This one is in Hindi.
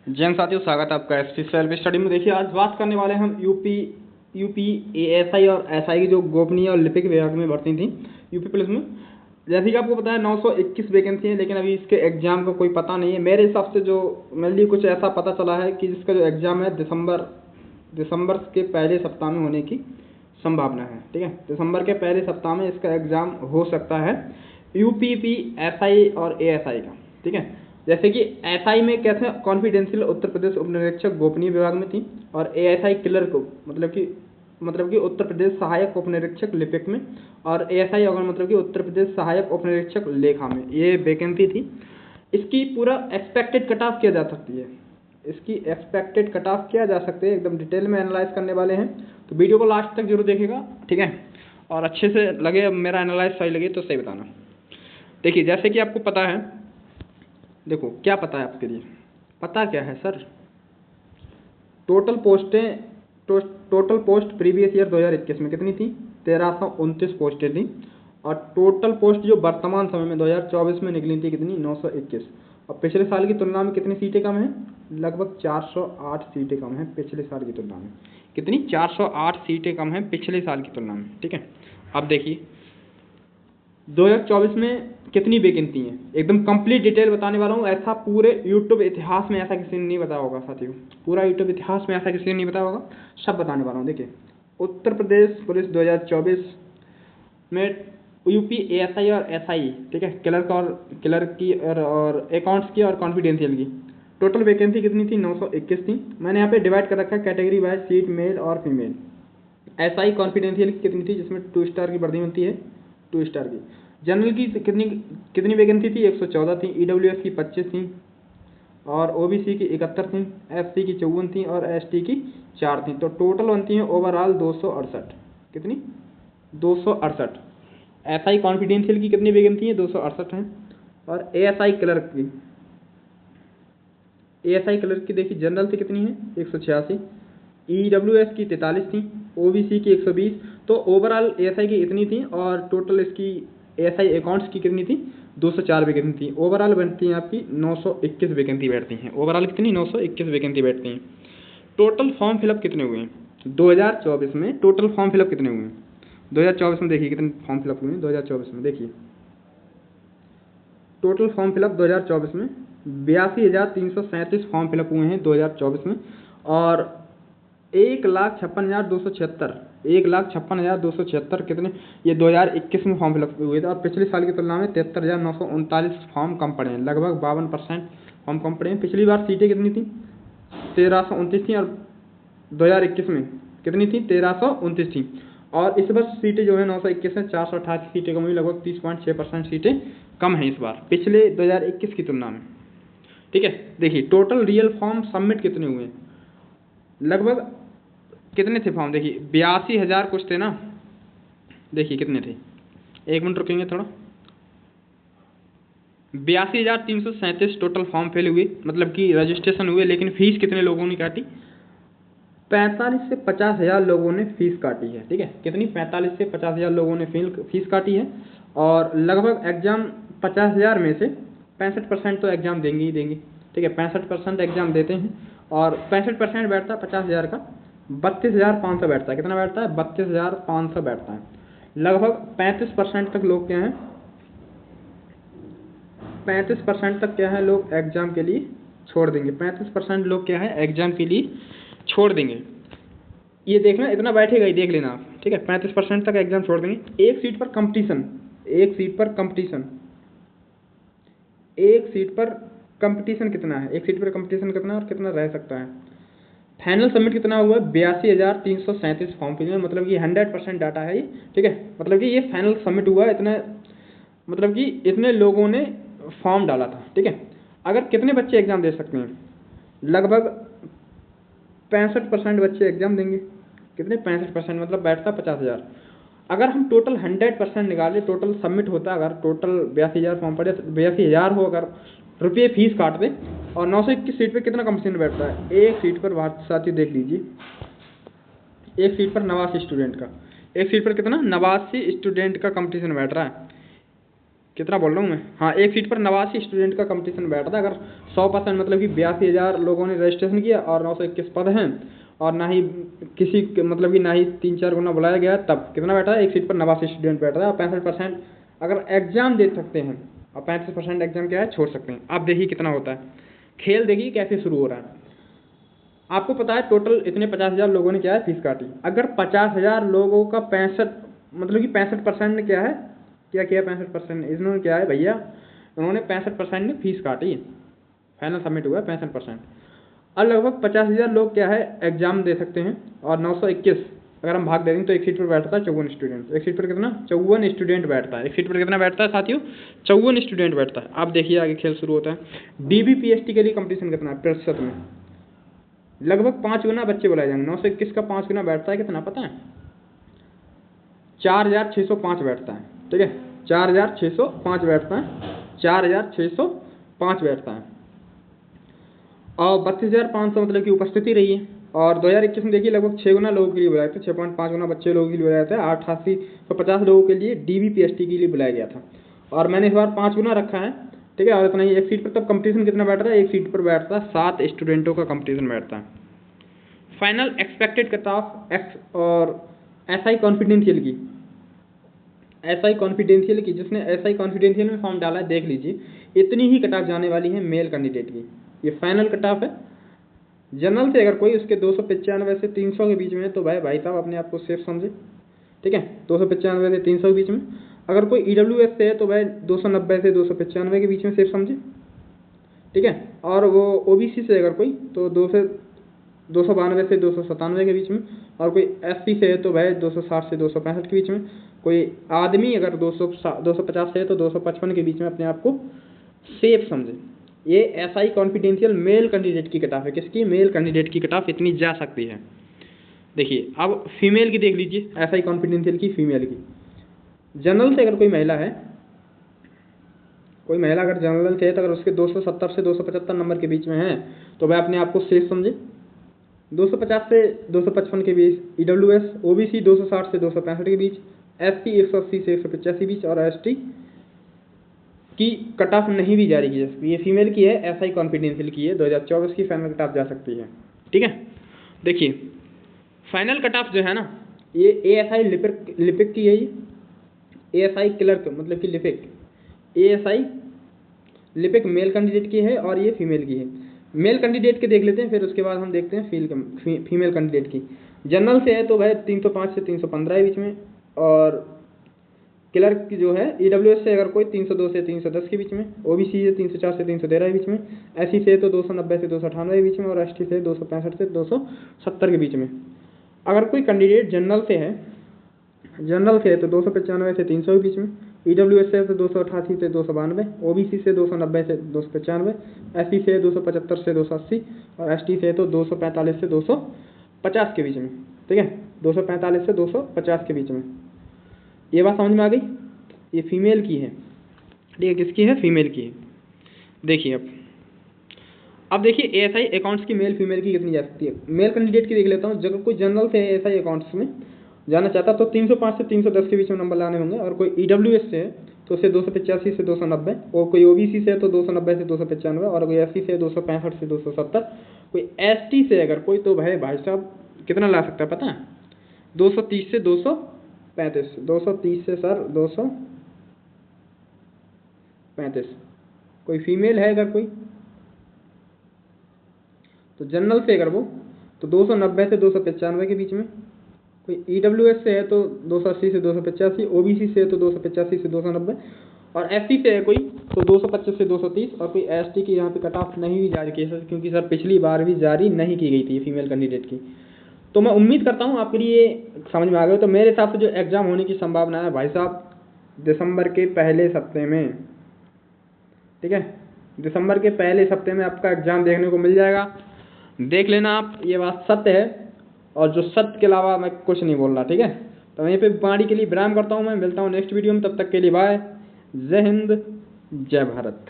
जैन साथियों, स्वागत है आपका एसपी सेल्फ स्टडी में। देखिए, आज बात करने वाले हैं हम यूपी एएसआई और एसआई की जो गोपनीय और लिपिक विभाग में भर्ती थी यूपी पुलिस में। जैसे कि आपको पता है 921 वैकेंसी है, लेकिन अभी इसके एग्जाम का कोई पता नहीं है। मेरे हिसाब से जो मेरे लिए कुछ ऐसा पता चला है कि जिसका जो एग्जाम है दिसंबर के पहले सप्ताह में होने की संभावना है। ठीक है, दिसंबर के पहले सप्ताह में इसका एग्जाम हो सकता है यूपी एसआई और एएसआई का। ठीक है, जैसे कि एसआई में कैसे कॉन्फिडेंशियल उत्तर प्रदेश उपनिरीक्षक गोपनीय विभाग में थी, और एएसआई क्लर्क को मतलब कि उत्तर प्रदेश सहायक उपनिरीक्षक लिपिक में, और एएसआई अगर मतलब कि उत्तर प्रदेश सहायक उपनिरीक्षक लेखा में ये वैकेंसी थी। इसकी पूरा एक्सपेक्टेड कट ऑफ किया जा सकती है, एकदम डिटेल में एनालाइज करने वाले हैं, तो वीडियो को लास्ट तक जरूर देखेगा। ठीक है, और अच्छे से लगे, मेरा एनालाइज सही लगे तो सही बताना। देखिए, जैसे कि आपको पता है, देखो क्या पता है आपके लिए, पता क्या है sir? Total post previous year 2021 में कितनी थी? 1329 पोस्टें थी। और टोटल पोस्ट जो वर्तमान समय में 2024 में निकली थी कितनी? 921। और पिछले साल की तुलना में कितनी सीटें कम हैं? लगभग 408 सीटें कम हैं पिछले साल की तुलना में। कितनी? 408 सीटें कम हैं पिछले साल की तुलना में। ठीक है, अब देखिए 2024 में कितनी वैकेंसी है, एकदम कंप्लीट डिटेल बताने वाला हूँ। ऐसा पूरे यूट्यूब इतिहास में ऐसा किसी ने नहीं बताया होगा साथियों, पूरा यूट्यूब इतिहास में ऐसा किसी ने नहीं बताया होगा, सब बताने वाला हूँ। देखिए, उत्तर प्रदेश पुलिस 2024 में यूपी एएसआई और एसआई, ठीक है, क्लर्क की और अकाउंट्स की और कॉन्फिडेंशियल की टोटल वैकेंसी कितनी थी? 921 थी। मैंने यहाँ पे डिवाइड कर रखा है कैटेगरी वाइज, सीट मेल और फीमेल। एसआई कॉन्फिडेंशियल की कितनी थी, जिसमें 2 स्टार की वर्दी मिलती है, 2 स्टार की। जनरल की कितनी वैकेंसी थी? 114 थी। ईडब्ल्यूएस की 25 थी, और ओबीसी की 71 थी, एससी की 54 थी, और एसटी की 4 थी। तो टोटल बनती है ओवरऑल 268। कितनी? 268। एसआई कॉन्फिडेंशियल की कितनी वैकेंसी है? 268 है। और एएसआई क्लर्क की देखिए, जनरल से कितनी है? 186। ईडब्ल्यूएस की 43 थी, ओबीसी की 120। तो ओवरऑल एएसआई की इतनी थी, और टोटल इसकी एएसआई अकाउंट्स की कितनी थी? 204 वैकेंसी थी। ओवरऑल बनती है आपकी 921 वैकेंसी बैठती हैं। ओवरऑल कितनी? 921 वैकेंसी बैठती हैं। टोटल फॉर्म फिलअप कितने हुए हैं 2024 में? टोटल फॉर्म फिलअप कितने हुए हैं 2024 में? देखिए कितने फॉर्म फिलअप हुए हैं 2024 में। देखिए, टोटल फॉर्म फिलअप 2024 में 82,337 फॉर्म फिलअप हुए हैं 2024 में, और 1,56,276 कितने? ये 2021 में फॉर्म फिलअप हुए थे। और पिछले साल की तुलना में 73,939 फॉर्म कम पड़े हैं, लगभग 52% फॉर्म कम पड़े हैं। पिछली बार सीटें कितनी थी? 1329 थी, और 2021 में कितनी थी? 1329 थी। और इस बार सीटें जो है 921 में 488 सीटें कम हुई, लगभग 30.6% सीटें कम हैं इस बार पिछले 2021 की तुलना में। ठीक है, देखिए टोटल रियल फॉर्म सबमिट कितने हुए हैं, लगभग कितने थे फॉर्म? देखिए 82,000 कुछ थे ना। देखिए कितने थे, एक मिनट रुकेंगे थोड़ा। 82,337 टोटल फॉर्म फिल हुए, मतलब कि रजिस्ट्रेशन हुए, लेकिन फीस कितने लोगों ने काटी? 45 से 50,000 लोगों ने फीस काटी है। ठीक है, कितनी? 45 से 50,000 लोगों ने फीस काटी है। और लगभग एग्जाम 50,000 में से 65% तो एग्जाम देंगे ही देंगे। ठीक है, 65% एग्जाम देते हैं, और 65% बैठता है 50,000 का, 32,500 बैठता है। कितना बैठता है? 32,500 बैठता है। लगभग 35% तक लोग क्या हैं, 35% तक क्या है, लोग एग्जाम के लिए छोड़ देंगे। 35% लोग क्या है, एग्जाम के लिए छोड़ देंगे। ये देखना, इतना बैठेगा ही, देख लेना आप। ठीक है, 35% तक एग्जाम छोड़ देंगे। एक सीट पर कंपटीशन, एक सीट पर कंपटीशन कितना है? एक सीट पर कंपटीशन कितना और कितना रह सकता है? फाइनल सबमिट कितना हुआ? 82,337 फॉर्म फिल में, मतलब कि 100% डाटा है ये। ठीक है, मतलब कि ये फाइनल सबमिट हुआ, इतने मतलब कि इतने लोगों ने फॉर्म डाला था। ठीक है, अगर कितने बच्चे एग्जाम दे सकते हैं? लगभग 65% बच्चे एग्जाम देंगे। कितने? 65%, मतलब बैठता 50,000। अगर हम टोटल 100% निकालें, टोटल सबमिट होता, अगर टोटल 82,000 फॉर्म पड़े, 82,000 हो, अगर रुपये फीस काट दें, और 921 सीट पे कितना कंपटीशन बैठता है? एक सीट पर साथियों देख लीजिए, एक सीट पर 89 स्टूडेंट का, एक सीट पर कितना? 89 स्टूडेंट का कंपटीशन बैठ रहा है। कितना बोल रहा हूँ मैं, हाँ, एक सीट पर 89 स्टूडेंट का कंपटीशन बैठता है। अगर 100% मतलब कि 82,000 लोगों ने रजिस्ट्रेशन किया और 921 पद हैं, और ना ही किसी मतलब कि ना ही 3-4 गुना बुलाया गया, तब कितना बैठा है, एक सीट पर 89 स्टूडेंट बैठता है। और 65% अगर एग्जाम दे सकते हैं, और 35% एग्जाम क्या है, छोड़ सकते हैं। आप देखिए कितना होता है। खेल देखिए कैसे शुरू हो रहा है। आपको पता है टोटल इतने 50,000 लोगों ने क्या है, फीस काटी। अगर 50,000 लोगों का 65 मतलब कि 65% ने क्या है, क्या किया, 65% ने इन्होंने क्या है भैया, उन्होंने 65% ने फीस काटी, फाइनल सबमिट हुआ है 65%। और लगभग 50,000 लोग क्या है, एग्जाम दे सकते हैं। और 921 अगर हम भाग दे दें तो एक सीट पर बैठता है 54 स्टूडेंट। एक सीट पर कितना, 54 स्टूडेंट बैठता है। एक सीट पर कितना बैठता है साथियों, 54 स्टूडेंट बैठता है। आप देखिए आगे खेल शुरू होता है। DBPST के लिए कंपटीशन कितना है प्रतिशत में, लगभग 5 गुना बच्चे बुलाए जाएंगे। 921 का 5 गुना बैठता है कितना पता है, 4,605 बैठता है। ठीक है, 4,605 बैठता है, 4,605 बैठता है। और 32,500 मतलब की उपस्थिति रही है। और 2021 में देखिए लगभग 6 गुना लोगों के लिए बुलाया था, 6.5 गुना बच्चे लोगों के लिए बुलाया था। 8850 लोगों के लिए DBPST के लिए बुलाया गया था। और मैंने इस बार 5 गुना रखा है। ठीक है, और इतना ही एक सीट पर तब कंपटीशन कितना बैठता है, एक सीट पर बैठता है 7 स्टूडेंटों का कंपटीशन बैठता है। Final expected cut off x और SI कॉन्फिडेंशियल की, SI कॉन्फिडेंशियल की, जिसने SI कॉन्फिडेंशियल में फॉर्म डाला है देख लीजिए, इतनी ही कट ऑफ जाने वाली है मेल कैंडिडेट की। ये फाइनल कट ऑफ है। जनरल से अगर कोई उसके 295 से 300 के बीच में है तो भाई साहब अपने आप को सेफ समझे। ठीक है, 295 से 300 के बीच में। अगर कोई EWS से है तो भाई 290 से 295 के बीच में सेफ समझे। ठीक है, और वो OBC से अगर कोई तो 292 से 297 के बीच में। और कोई SC से है तो भाई 260 से 265 के बीच में। कोई आदमी अगर 250 से है तो 255 के बीच में अपने आप को सेफ समझे। ये SI कॉन्फिडेंशियल मेल कैंडिडेट की कट ऑफ है। किसकी, मेल कैंडिडेट की कट ऑफ इतनी जा सकती है। देखिए अब फीमेल की देख लीजिए, SI कॉन्फिडेंशियल की फीमेल की। जनरल से अगर कोई महिला है, कोई महिला अगर जनरल से है तो अगर उसके 270 से 275 नंबर के बीच में है तो वह अपने आप को सेफ समझे। 250 से 255 के बीच EWS, OBC 260 से 265 के बीच, SC 180 से 185 के बीच, और ST की कट ऑफ नहीं भी जारी की जा सकती। ये फीमेल की है, SI कॉन्फिडेंशियल की है, 2024 की फाइनल कट ऑफ जा सकती है। ठीक है, देखिए फाइनल कट ऑफ जो है ना, ये ASI लिपिक की है, ये ASI क्लर्क मतलब कि लिपिक, ASI लिपिक मेल कैंडिडेट की है और ये फीमेल की है। मेल कैंडिडेट के देख लेते हैं, फिर उसके बाद हम देखते हैं फीमेल कैंडिडेट की। जनरल से है तो भाई 305 से 315 के बीच में। और क्लर्क जो है EWS से अगर कोई 302 से 310 के बीच में, OBC से 304 से 313 के बीच में, SC से तो 290 से 298 के बीच में, और ST से 265 से 270 के बीच में। अगर कोई कैंडिडेट जनरल से है तो 295 से 300 के बीच में, EWS से तो 288 से 292, OBC से 290 से 295, SC से 275 से 280, और ST से तो 245 से 250 के बीच में। ठीक है, 245 से 250 के बीच में। ये बात समझ में आ गई, ये फीमेल की है। ठीक है, किसकी है, फीमेल की है। देखिए अब देखिए ASI अकाउंट्स की मेल फीमेल की कितनी जा सकती है। मेल कैंडिडेट की देख लेता हूँ। जब कोई जनरल से ASI अकाउंट्स में जाना चाहता तो 305 से 310 के बीच में नंबर लाने होंगे। और कोई EWS से है तो उसे 285 से 290, और कोई OBC से है तो 290 से 295, और कोई SC से 265 से 270, कोई ST से अगर कोई तो भाई साहब कितना ला सकता है पता है, 230 से 235, 230 से सर 235। कोई फीमेल है अगर कोई तो जनरल से अगर वो तो 290 से 295 के बीच में। कोई EWS से है तो 280 से 285, OBC से है तो 285 से 290, और SC से है कोई तो 225 से 230, और कोई ST की यहाँ पे कट ऑफ नहीं भी जारी की है क्योंकि सर पिछली बार भी जारी नहीं की गई थी फीमेल कैंडिडेट की। तो मैं उम्मीद करता हूँ आपके लिए समझ में आ गया। तो मेरे हिसाब से जो एग्जाम होने की संभावना है भाई साहब दिसंबर के पहले सप्ते में। ठीक है, दिसंबर के पहले सप्ते में आपका एग्जाम देखने को मिल जाएगा। देख लेना आप, ये बात सत्य है, और जो सत्य के अलावा मैं कुछ नहीं बोल रहा। ठीक है, तो वहीं पे वाणी के लिए विराम करता हूँ। मैं मिलता हूँ नेक्स्ट वीडियो में, तब तक के लिए बाय, जय हिंद, जय भारत।